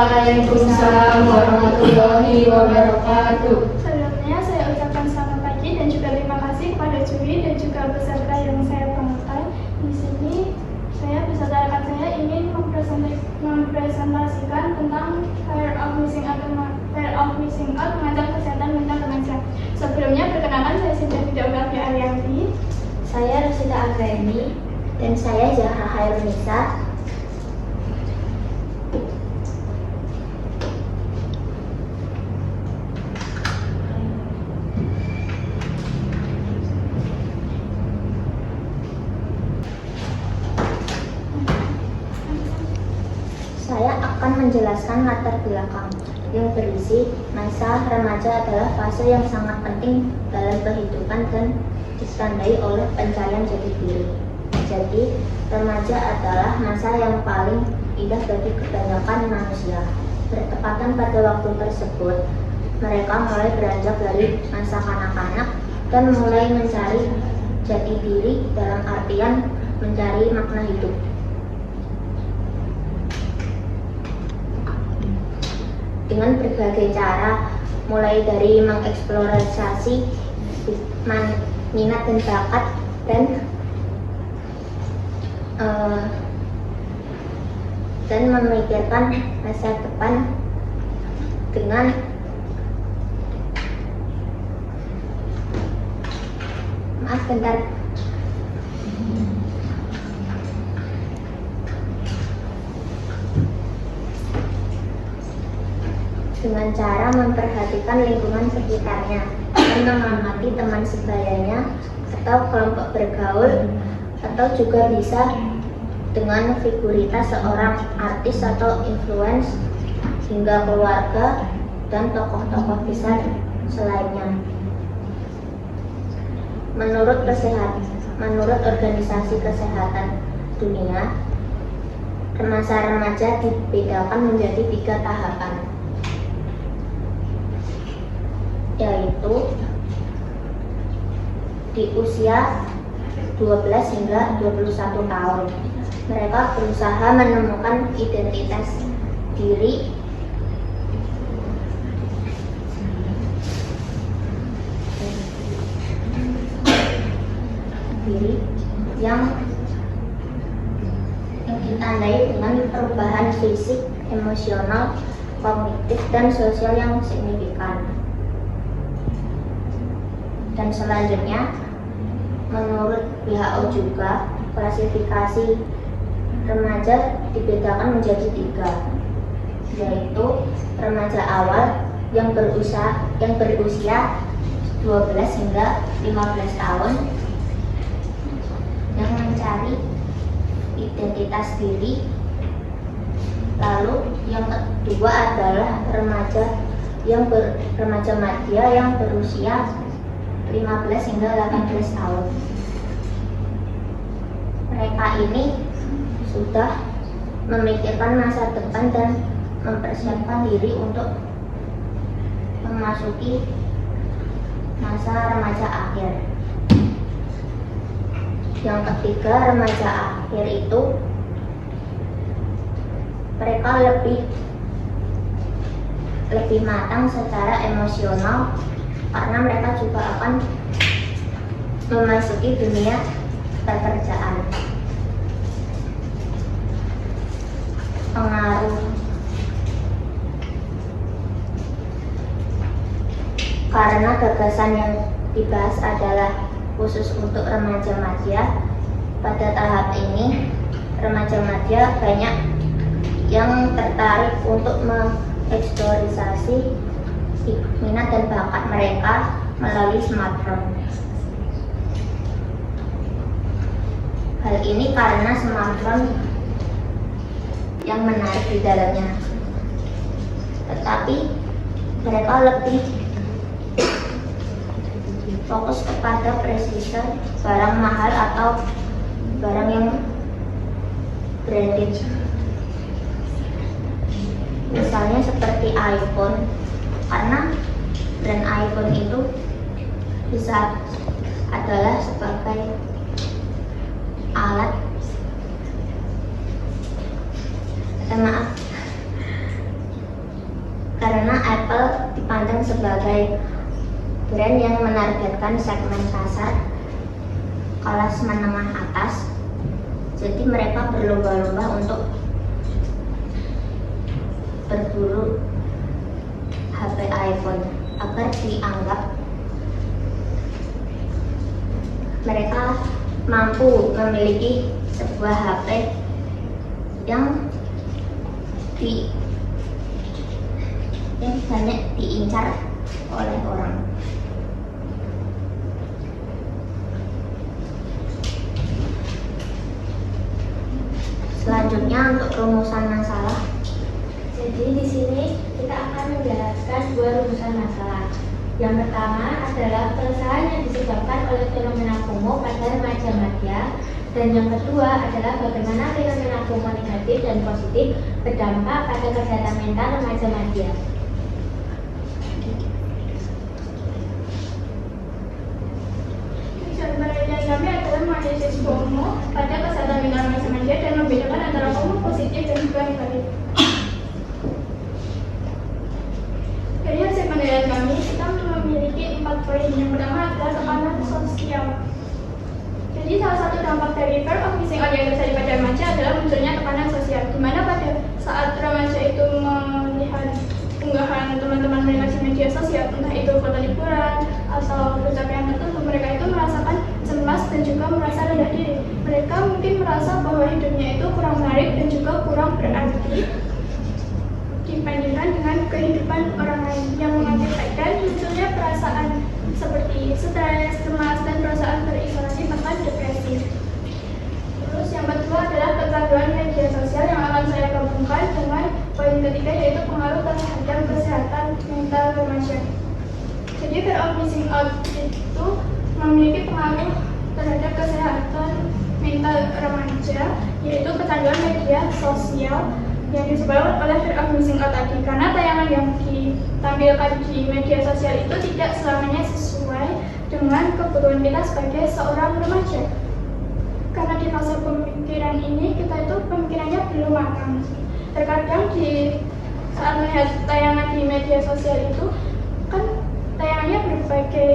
Waalaikumsalam warahmatullahi wabarakatuh. Sebelumnya saya ucapkan selamat pagi dan juga terima kasih kepada juri dan juga peserta yang saya banggakan. Di sini saya beserta rekan saya ingin mempresentasikan tentang Fear of Missing Out mengancam kesehatan mental remaja. Sebelumnya perkenalkan, saya Sinta Fidaulati Ariyanti. Saya Rosita Anggraini. Dan saya Zahra Hairunisa. Saya akan menjelaskan latar belakang yang berisi masa remaja adalah fase yang sangat penting dalam kehidupan dan ditandai oleh pencarian jati diri. Jadi, remaja adalah masa yang paling indah bagi kebanyakan manusia. Bertepatan pada waktu tersebut, mereka mulai beranjak dari masa kanak-kanak dan mulai mencari jati diri dalam artian mencari makna hidup. Dengan berbagai cara, mulai dari mengeksplorasi minat dan bakat dan memikirkan masa depan dengan dengan cara memperhatikan lingkungan sekitarnya dan mengamati teman sebayanya atau kelompok bergaul, atau juga bisa dengan figuritas seorang artis atau influencer hingga keluarga dan tokoh-tokoh besar selainnya. Menurut Organisasi Kesehatan Dunia, masa remaja dibedakan menjadi 3 tahapan, yaitu di usia 12 hingga 21 tahun. Mereka berusaha menemukan identitas diri yang ditandai dengan perubahan fisik, emosional, kognitif, dan sosial yang signifikan. Dan selanjutnya, menurut WHO juga, klasifikasi remaja dibedakan menjadi 3, yaitu remaja awal yang berusia 12 hingga 15 tahun yang mencari identitas diri. Lalu yang kedua adalah remaja madya yang berusia 15 hingga 18 tahun. Mereka ini sudah memikirkan masa depan dan mempersiapkan diri untuk memasuki masa remaja akhir. Yang ketiga, remaja akhir itu mereka lebih matang secara emosional, karena mereka juga akan memasuki dunia pekerjaan. Pengaruh karena gagasan yang dibahas adalah khusus untuk remaja madya. Pada tahap ini, remaja madya banyak yang tertarik untuk mengeksplorasi minat dan bakat mereka melalui smartphone. Hal ini karena smartphone yang menarik di dalamnya, tetapi mereka lebih fokus kepada precision, barang mahal atau barang yang branded. Misalnya seperti iPhone, karena brand iPhone itu bisa adalah sebagai alat karena Apple dipandang sebagai brand yang menargetkan segmen pasar kelas menengah atas. Jadi mereka berlomba-lomba untuk berburu HP iPhone agar dianggap mereka mampu memiliki sebuah HP yang banyak diincar oleh orang. Selanjutnya untuk rumusan masalah. Jadi di sini kita akan menjelaskan dua rumusan masalah. Yang pertama adalah keresahan yang disebabkan oleh fenomena FOMO pada remaja media, dan yang kedua adalah bagaimana fenomena FOMO negatif dan positif berdampak pada kesehatan mental remaja media. Penelitian kami adalah menganalisis FOMO pada kesehatan mental remaja media dan membedakan antara FOMO positif dan juga negatif. Dari hasil penelitian kami, kita memiliki 4 poin. Yang pertama adalah tekanan sosial. Jadi salah satu dampak dari fear of missing out yang terjadi pada remaja adalah munculnya tekanan sosial, di mana pada saat remaja itu melihat unggahan teman-teman mereka di media sosial, entah itu foto liburan atau pencapaian tertentu, mereka itu merasakan cemas dan juga merasa rendah diri. Mereka mungkin merasa bahwa hidupnya itu kurang menarik dan juga kurang berarti dibandingkan dengan kehidupan orang lain, yang mengakibatkan munculnya perasaan seperti stres, cemas, dan perasaan terisolasi bahkan depresi. Terus yang kedua adalah kecanduan media sosial yang akan saya gabungkan dengan poin ketiga, yaitu pengaruh terhadap kesehatan mental remaja. Jadi fear of missing out itu memiliki pengaruh terhadap kesehatan mental remaja, yaitu kecanduan media sosial yang disebabkan oleh fear of missing out tadi, karena tayangan yang ditampilkan di media sosial itu tidak selamanya sesuai dengan kebutuhan kita sebagai seorang remaja. Karena di fase pemikiran ini kita itu pemikirannya belum matang. Terkadang di saat melihat tayangan di media sosial itu kan tayangannya berbagai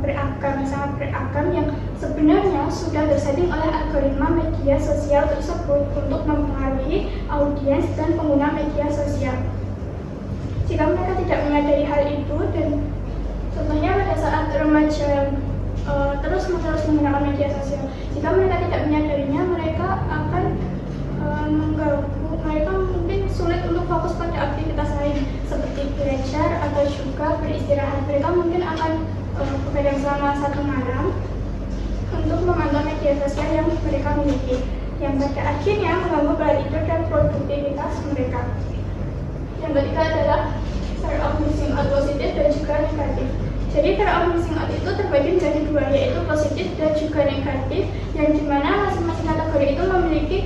beragam, sangat beragam, yang sebenarnya sudah tersetting oleh algoritma media sosial tersebut untuk mempengaruhi audiens dan pengguna media sosial. Jika mereka tidak menyadari hal itu, dan contohnya pada saat remaja terus-menerus menggunakan media sosial, jika mereka tidak menyadarinya, mereka akan mengganggu, mereka mungkin sulit untuk fokus pada aktivitas lain seperti belajar atau juga beristirahat. Mereka mungkin akan begadang selama 1 malam untuk memantau media sosial yang mereka miliki, yang pada akhirnya mengganggu pola tidur dan produktivitas mereka. Yang ketiga adalah fear of missing out positif dan juga negatif. Jadi fear of missing out itu terbagi menjadi 2, yaitu positif dan juga negatif, yang dimana masing-masing kategori itu memiliki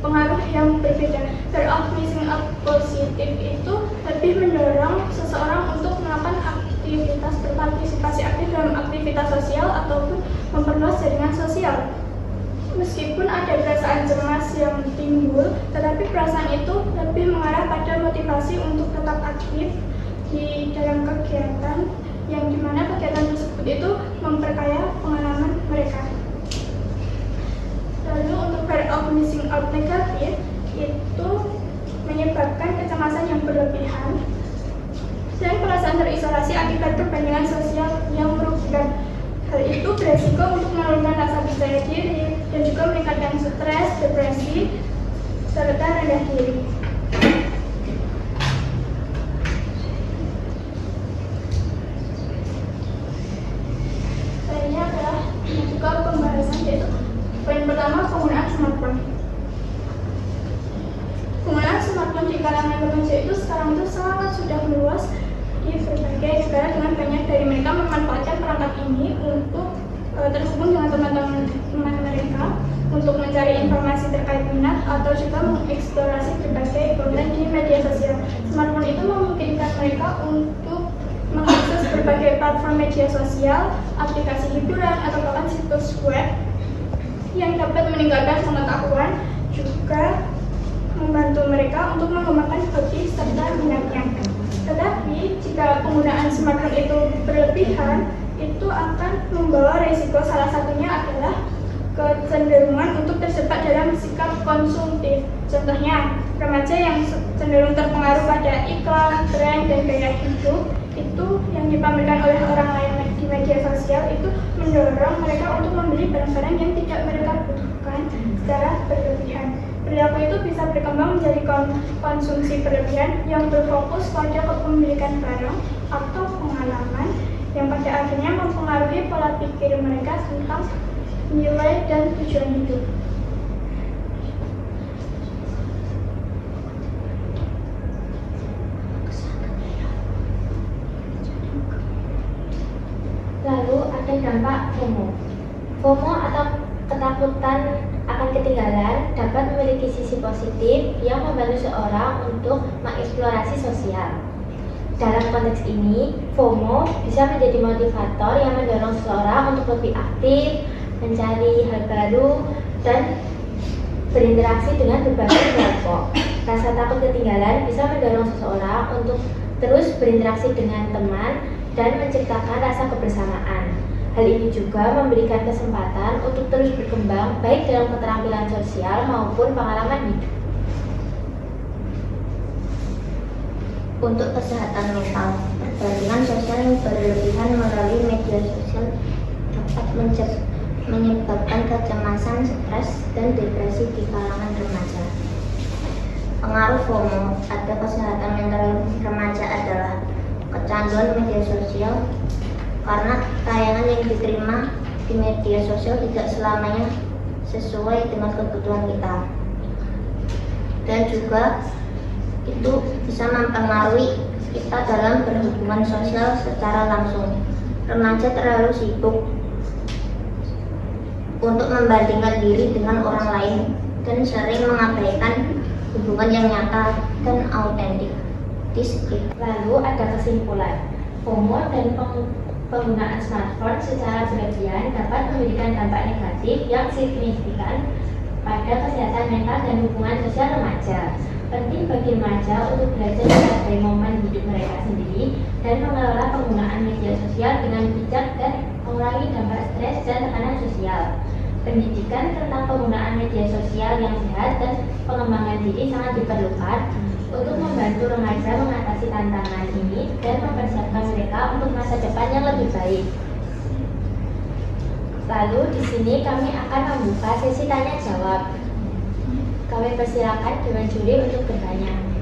pengaruh yang berbeda. Fear of missing out positif itu lebih mendorong seseorang untuk melakukan aktivitas, berpartisipasi aktif dalam aktivitas sosial ataupun memperluas jaringan sosial. Meskipun ada perasaan cemas yang timbul, tetapi perasaan itu lebih mengarah pada motivasi untuk tetap aktif di dalam kegiatan, yang dimana kegiatan tersebut itu memperkaya pengalaman mereka. Lalu untuk fear of missing out negatif itu menyebabkan kecemasan yang berlebihan dan perasaan terisolasi akibat perbandingan sosial yang merugikan. Hal itu beresiko untuk menurunkan rasa percaya diri dan juga meningkatkan stres, depresi, serta rendah diri. Selanjutnya adalah juga pembahasan, yaitu poin pertama, penggunaan smartphone. Penggunaan smartphone di kalangan remaja itu sekarang itu sangat sudah meluas di berbagai negara, dengan banyak dari mereka memanfaatkan perangkat ini untuk terhubung dengan teman-teman mereka, untuk mencari informasi terkait minat atau juga mengeksplorasi berbagai konten di media sosial. Smartphone itu memungkinkan mereka untuk mengakses berbagai platform media sosial, aplikasi hiburan, atau bahkan situs web yang dapat meningkatkan pengetahuan, juga membantu mereka untuk mengembangkan hobi serta berlebihan itu akan membawa resiko. Salah satunya adalah kecenderungan untuk terjebak dalam sikap konsumtif. Contohnya, remaja yang cenderung terpengaruh pada iklan, tren, dan gaya hidup itu yang dipamerkan oleh orang lain di media sosial itu mendorong mereka untuk membeli barang-barang yang tidak mereka butuhkan secara berlebihan. Perilaku itu bisa berkembang menjadi konsumsi berlebihan yang berfokus pada kepemilikan barang atau pengalaman yang pada akhirnya mempengaruhi pola pikir mereka tentang nilai dan tujuan hidup. Lalu ada dampak FOMO. FOMO atau ketakutan akan ketinggalan dapat memiliki sisi positif yang membantu seorang untuk mengeksplorasi sosial. Dalam konteks ini, FOMO bisa menjadi motivator yang mendorong seseorang untuk lebih aktif, mencari hal baru, dan berinteraksi dengan berbagai kelompok. Rasa takut ketinggalan bisa mendorong seseorang untuk terus berinteraksi dengan teman dan menciptakan rasa kebersamaan. Hal ini juga memberikan kesempatan untuk terus berkembang baik dalam keterampilan sosial maupun pengalaman hidup. Untuk kesehatan mental, perbandingan sosial yang berlebihan melalui media sosial dapat menyebabkan kecemasan, stres, dan depresi di kalangan remaja. Pengaruh FOMO pada kesehatan mental remaja adalah kecanduan media sosial, karena tayangan yang diterima di media sosial tidak selamanya sesuai dengan kebutuhan kita, dan juga itu bisa mempengaruhi kita dalam berhubungan sosial secara langsung. Remaja terlalu sibuk untuk membandingkan diri dengan orang lain dan sering mengabaikan hubungan yang nyata dan autentik di sekitar. Lalu ada kesimpulan, FOMO dan penggunaan smartphone secara berlebihan dapat memberikan dampak negatif yang signifikan pada kesehatan mental dan hubungan sosial remaja. Penting bagi remaja untuk belajar menghargai momen hidup mereka sendiri dan mengelola penggunaan media sosial dengan bijak dan mengurangi dampak stres dan tekanan sosial. Pendidikan tentang penggunaan media sosial yang sehat dan pengembangan diri sangat diperlukan untuk membantu remaja mengatasi tantangan ini dan mempersiapkan mereka untuk masa depan yang lebih baik. Lalu di sini kami akan membuka sesi tanya jawab. Kami persilakan Dewan Juri untuk bertanya.